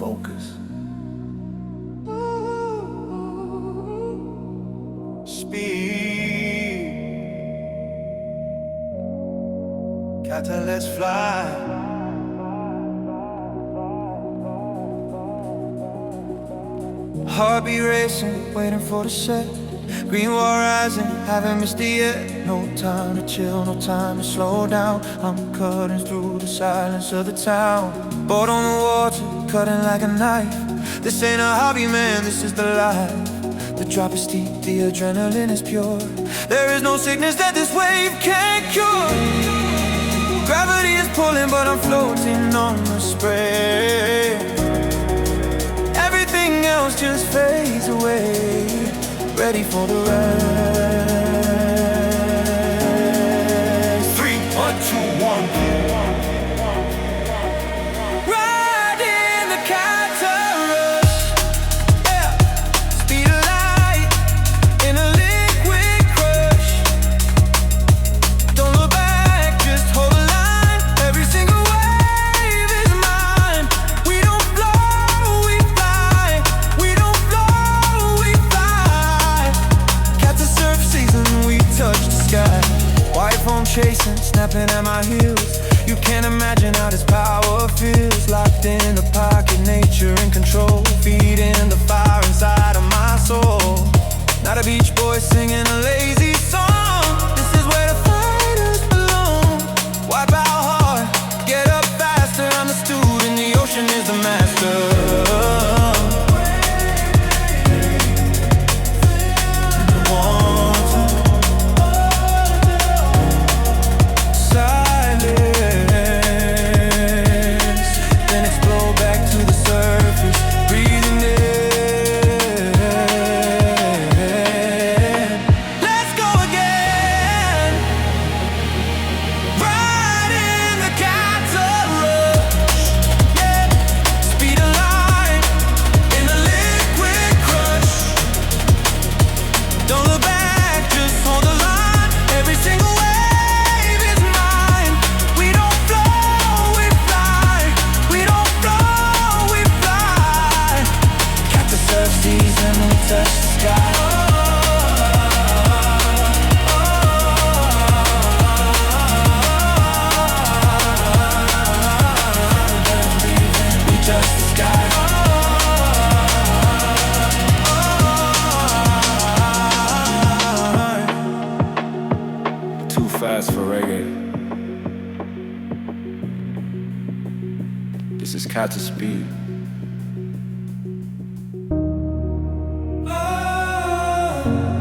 focus. Speed, KATA, let's fly. Heartbeat racing, waiting for the set. Green wall rising, haven't missed it yet. No time to chill, no time to slow down. I'm cutting through the silence of the town. Board on the water, cutting like a knife. This ain't a hobby, man, this is the life. The drop is steep, the adrenaline is pure. There is no sickness that this wave can't cure. Gravity is pulling, but I'm floating on the spray. Everything else just fades away. Ready for the rest. 3, 1, 2, 1. Riding the KATA rush, yeah. Speed of light in a liquid crush. Don't look back, just hold the line. Every single wave is mine. We don't flow, we fly. We don't flow, we fly. KATA surf season, we touch the sky. White foam chasing, snapping at my heels. You can't imagine how this power feels. Locked in the pocket, nature in control. Feeding the fire inside of my soul. Not a beach boy singing a lazy song. This is where the fighters belong. Wipe out hard, get up faster. I'm the student, the ocean is the master. Fast for reggae. This is KATA speed. Oh.